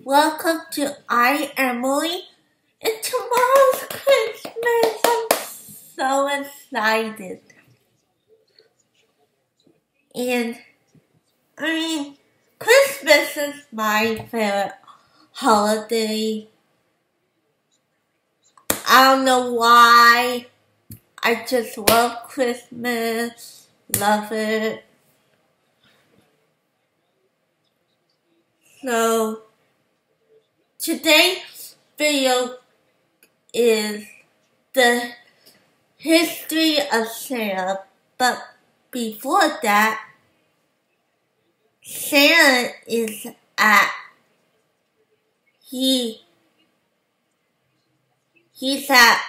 Welcome to Emily, and tomorrow's Christmas. I'm so excited. And Christmas is my favorite holiday. I don't know why. I just love Christmas. Love it. So, today's video is the history of Santa, but before that, Santa is he's at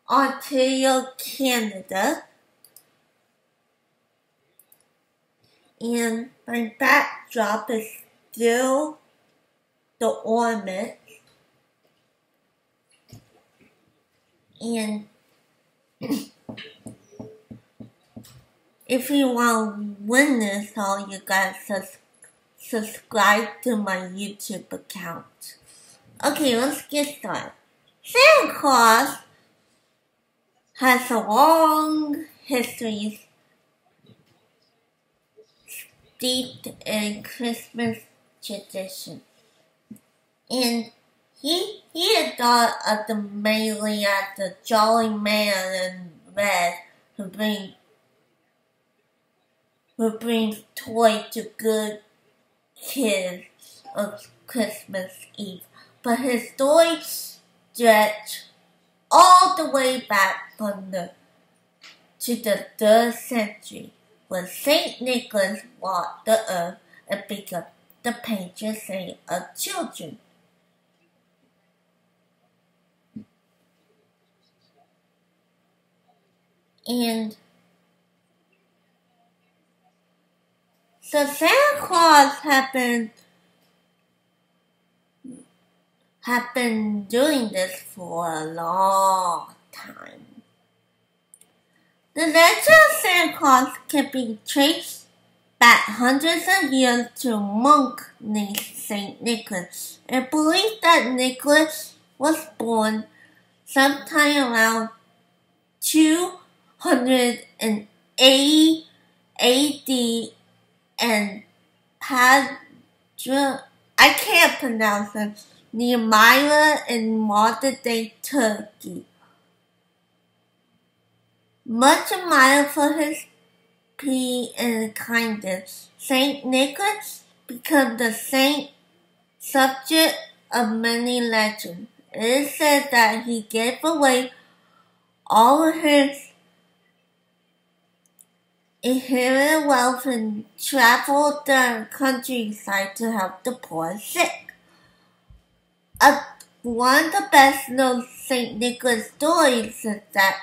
Ontario, Canada, and my backdrop is still the ornament, and if you want to win this, all you gotta subscribe to my YouTube account. Okay, let's get started. Santa Claus has a long history steeped in Christmas tradition. And he thought of the mainly as the jolly man in red who brings toys to good kids on Christmas Eve. But his story stretched all the way back to the 3rd century, when Saint Nicholas walked the earth and became the patron saint of children. And so Santa Claus have been doing this for a long time. The legend of Santa Claus can be traced back hundreds of years to a monk named Saint Nicholas, and believed that Nicholas was born sometime around 280 AD and I can't pronounce it, Nehemiah in modern-day Turkey. Much admired for his piety and kindness, Saint Nicholas became the subject of many legends. It is said that he gave away all of his inherited wealth and traveled the countryside to help the poor and sick. One of the best known Saint Nicholas stories is that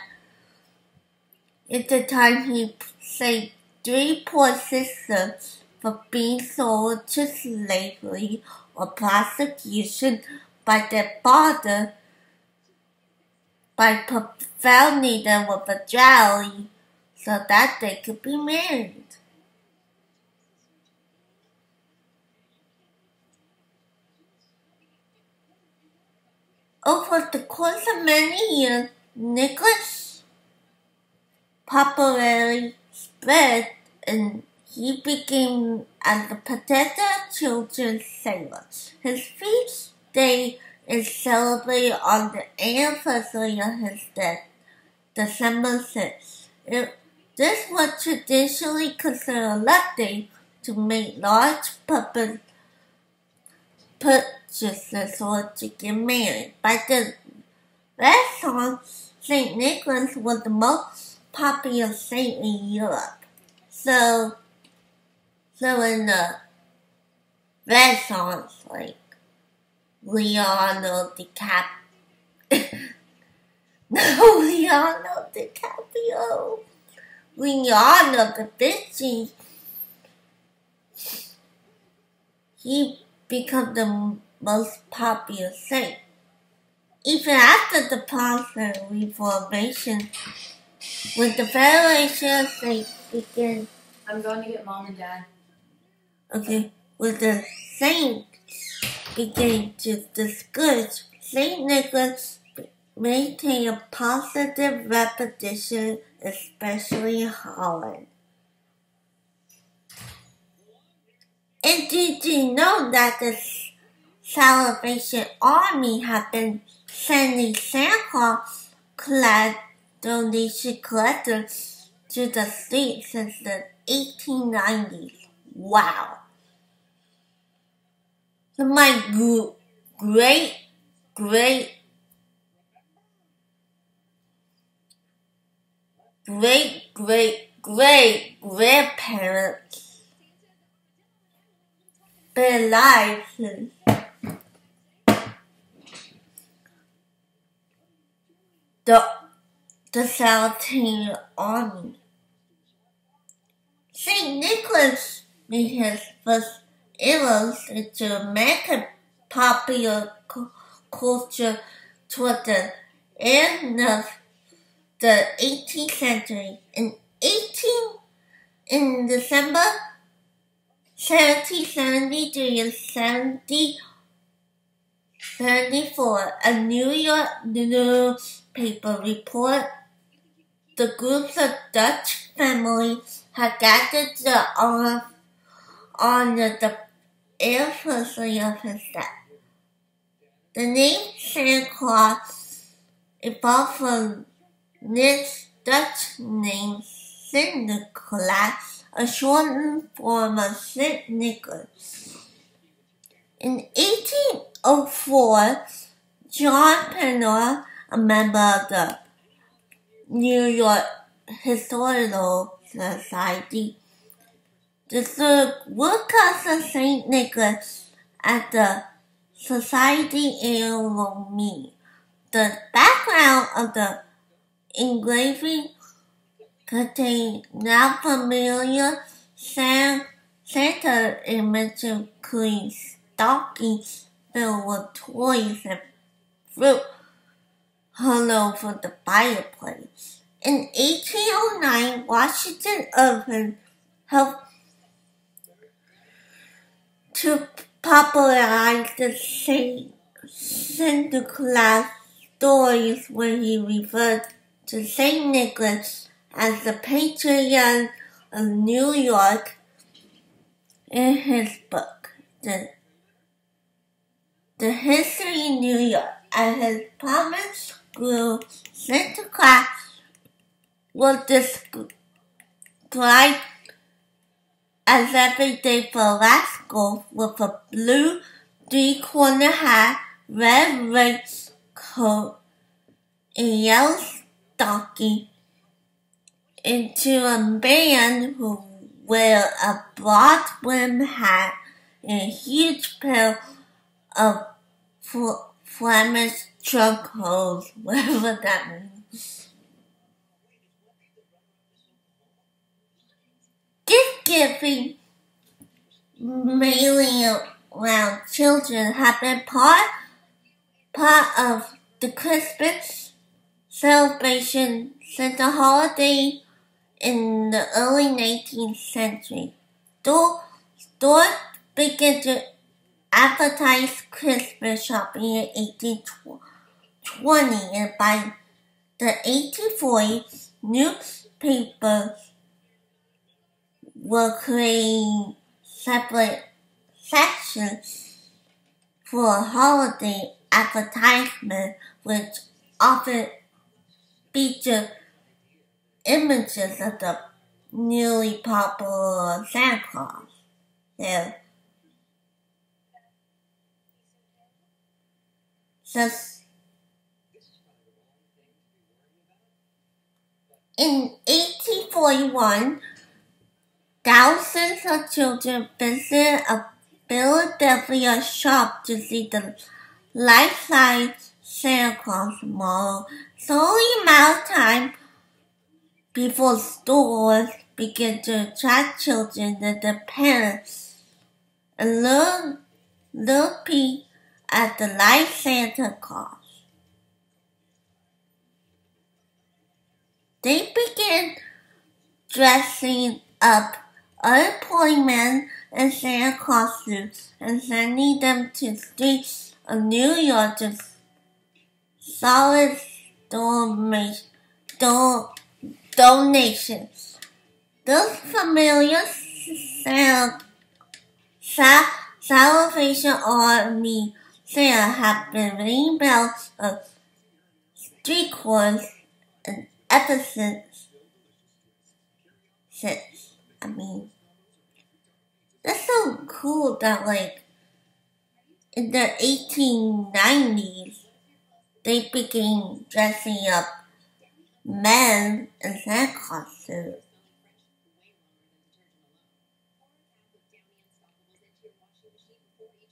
at the time he saved 3 poor sisters from being sold to slavery or prostitution by their father by providing them with a dowry so that they could be married. Over the course of many years, Nicholas' popularity spread and he became as the protector of children's sailor. His feast day is celebrated on the anniversary of his death, December 6th. This was traditionally considered a luck day to make large purchases or to get married. By the Renaissance, Saint Nicholas was the most popular saint in Europe. So in the Renaissance, like Leonardo DiCaprio, Leonardo da Vinci, he became the most popular saint. Even after the Protestant Reformation, when the Federation of Saints began. I'm going to get Mom and Dad. Okay, with the saints began to discourage, St. Nicholas maintained a positive reputation, especially in Holland. And did you know that the Salvation Army had been sending Santa Claus donation collectors to the state since the 1890s? Wow. So my great grandparents been alive since the Salvation Army. St. Nicholas made his first inroads into American popular culture toward the end of the 18th century. In December 1773 and 1774, a New York newspaper reported the groups of Dutch families had gathered to honor the anniversary of his death. The name Santa Claus evolved from its Dutch name Sinterklaas, a shortened form of Saint Nicholas. In 1804, John Penner, a member of the New York Historical Society, deserved woodcuts of St. Nicholas at the Society annual meeting. The background of the engraving contained now familiar Santa images, including stockings filled with toys and fruit hung over the fireplace. In 1809, Washington Irving helped to popularize the Sinterklaas stories when he referred to St. Nicholas as the patron of New York in his book, The History of New York. As his promise grew, Sinterklaas was described as everyday rascal with a blue three-corner hat, red waistcoat, and yellow stocking, and to a man who wear a broad brim hat and a huge pair of Flemish trunk holes, whatever that means. Gift giving, mainly around children, have been part of the Christmas celebration since the holiday in the early 19th century. Stores began to advertise Christmas shopping in 1820, and by the 1840s, newspapers were creating separate sections for holiday advertisement, which often featured images of the newly popular Santa Claus. In 1841, thousands of children visited a Philadelphia shop to see the life-size Santa Claus model. It's only a matter of time before stores began to attract children and their parents and little peek at the live Santa Claus. They began dressing up unemployed men in Santa Claus suits and sending them to the streets of New York to solid donations. Those familiar Salvation Army Santa have been ringing bells of street corners and episodes since. That's so cool that in the 1890s they began dressing up men in Santa Claus suits.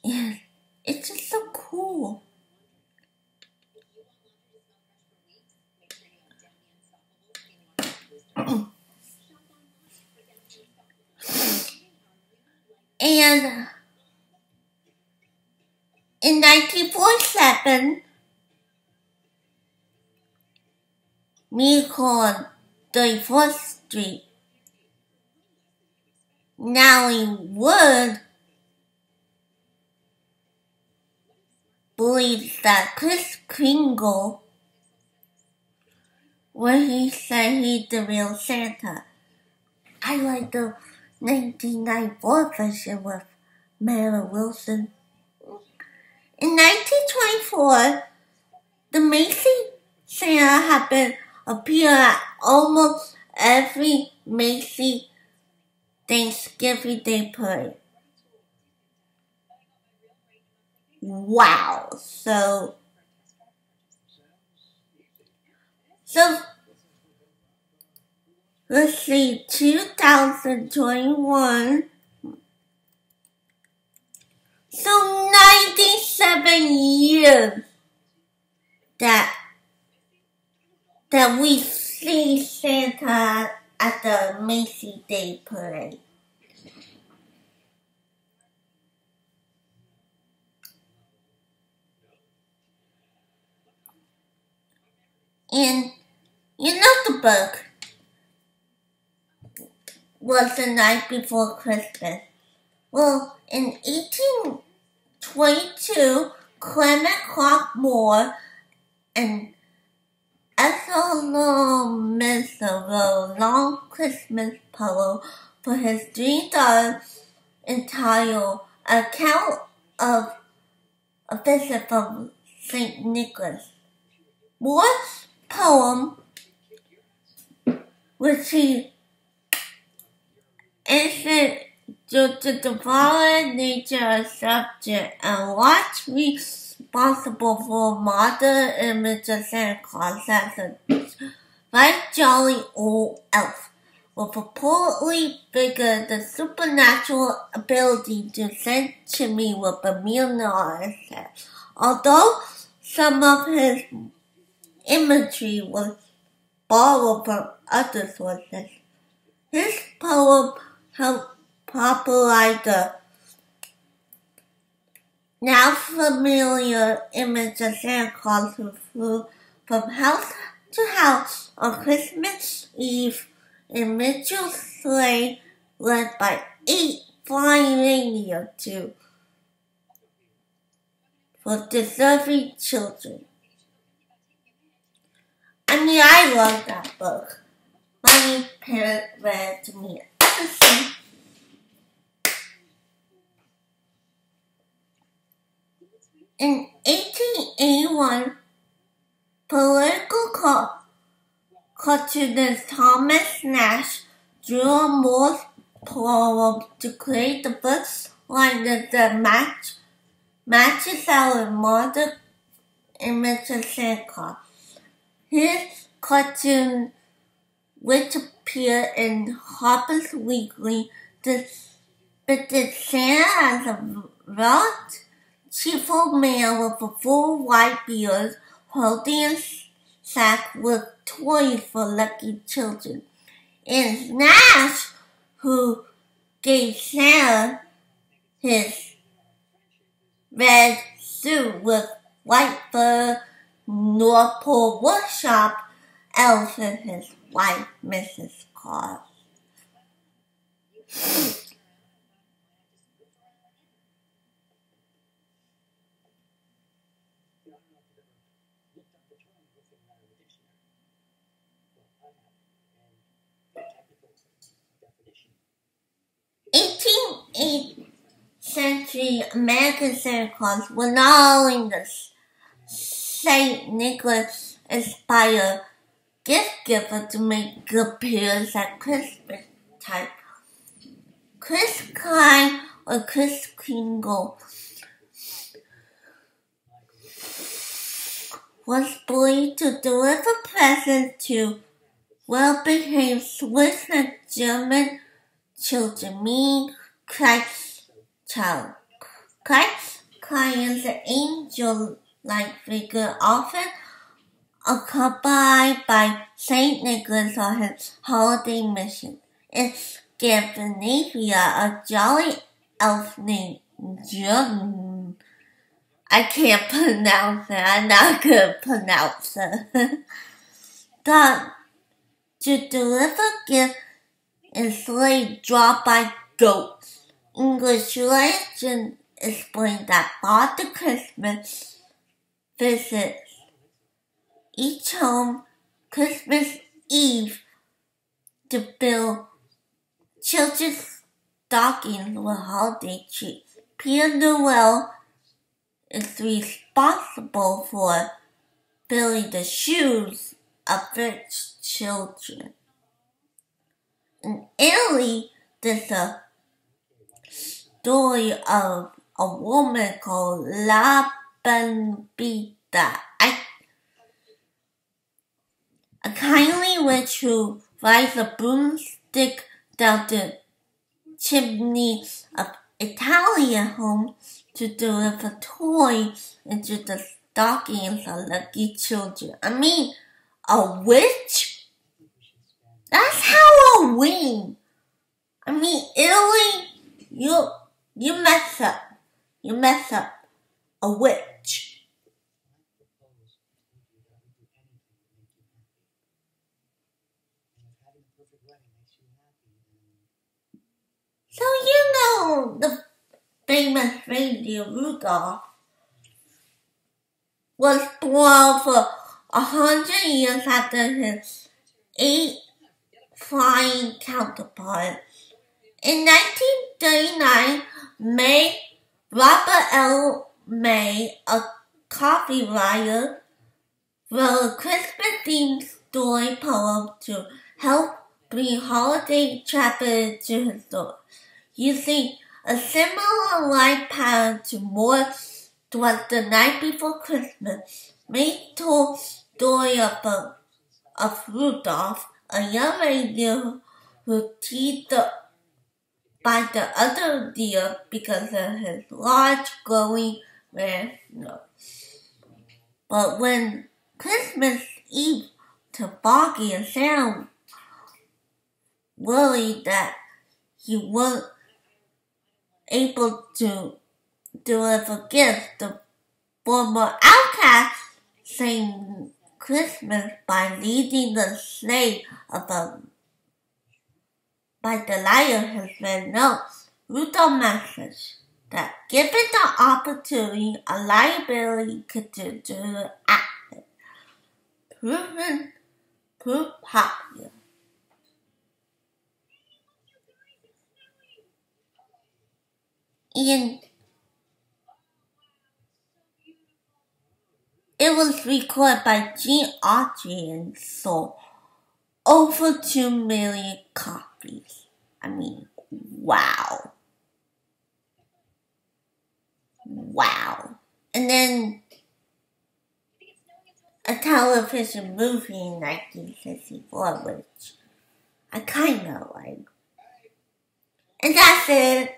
Yeah, it's just so cool. And in 1947, me called 34th Street, Nollywood, believes that Kris Kringle, where he said he's the real Santa. I like the 1994 version with Mara Wilson. In 1924, the Macy Santa had been appear at almost every Macy Thanksgiving Day parade. Wow, so let's see, 2021. So 97 years that we see Santa at the Macy Day Parade. And the book was the night before Christmas. Well, in 1822, Clement Clark Moore and Ethel Minster wrote a long Christmas poem for his three daughters entitled Account of a Visit from St. Nicholas. Moore's poem, which he answered due to the violent nature of subject and what's responsible for a modern image of Santa Claus as a very jolly old elf with reportedly bigger the supernatural ability to send chimney with a million on his head. Although some of his imagery was borrowed from other sources, his poem helped popularize the now familiar image of Santa Claus who flew from house to house on Christmas Eve in Mitchell's sleigh led by 8 flying reindeer for deserving children. I love that book. My parents read it to me. In 1881, political cartoonist Thomas Nash drew on Moore's poem to create the book's likeness that matches our modern image of Santa Claus. His cartoon, which appeared in Harper's Weekly, depicted Santa as a rough, cheerful man with a full white beard, holding a sack with toys for lucky children. And Nash, who gave Santa his red suit with white fur, North Pole Workshop elf and his wife, Mrs. Claus. 18th century American Santa Claus were not only the St. Nicholas inspired gift giver to make good appearance at Christmas time. Kris Klein or Kris Kringle was believed to deliver presents to well-behaved Swiss and German children, meaning Christ's child. Kris Klein is an angel-like figure, often accompanied by St. Nicholas on his holiday mission. In Scandinavia, a jolly elf named Jung, I can't pronounce it, I'm not good at pronounce it, thought to deliver gifts in sleigh drawn by goats. English legend explained that Father Christmas visits each home Christmas Eve to fill children's stockings with holiday treats. Pierre Noel is responsible for filling the shoes of rich children. In Italy, there's a story of a woman called La Bambita, a kindly witch who rides a broomstick down the chimney of Italian homes to deliver toys into the stockings of lucky children. I mean, a witch? That's Halloween! I mean, Italy, you mess up. You mess up. A witch. So you know the famous reindeer Rudolf was born for 100 years after his 8 flying counterpart. In 1939, Robert L. May, a coffee writer, wrote a Christmas-themed story poem to help bring holiday chatter into his story, using a similar light pattern to Morse Twas the Night Before Christmas. May told the story of Rudolph, a young reindeer who teased by the other deer because of his large glowing red nose. But when Christmas Eve took Foggy and Sam worried that he wasn't able to deliver gifts, the former outcast sang Christmas by leading the sleigh by the light of his red nose. Rudolph message that given the opportunity, a liability could do the act. Proof popular. And it was recorded by Gene Autry and sold over 2 million copies. I mean, wow. Wow. And then a television movie in 1964, which I kind of like. And that's it.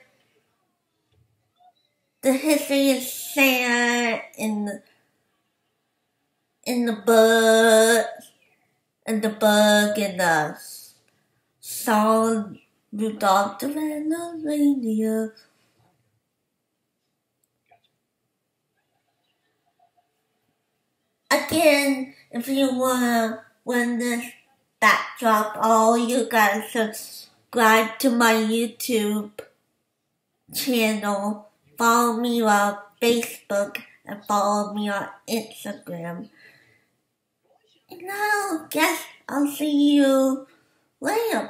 The history of Santa in the bug and the song Rudolph the Red-Nosed Reindeer. Again, if you want to win this backdrop, all you gotta subscribe to my YouTube channel, follow me on Facebook, and follow me on Instagram. And I guess I'll see you later.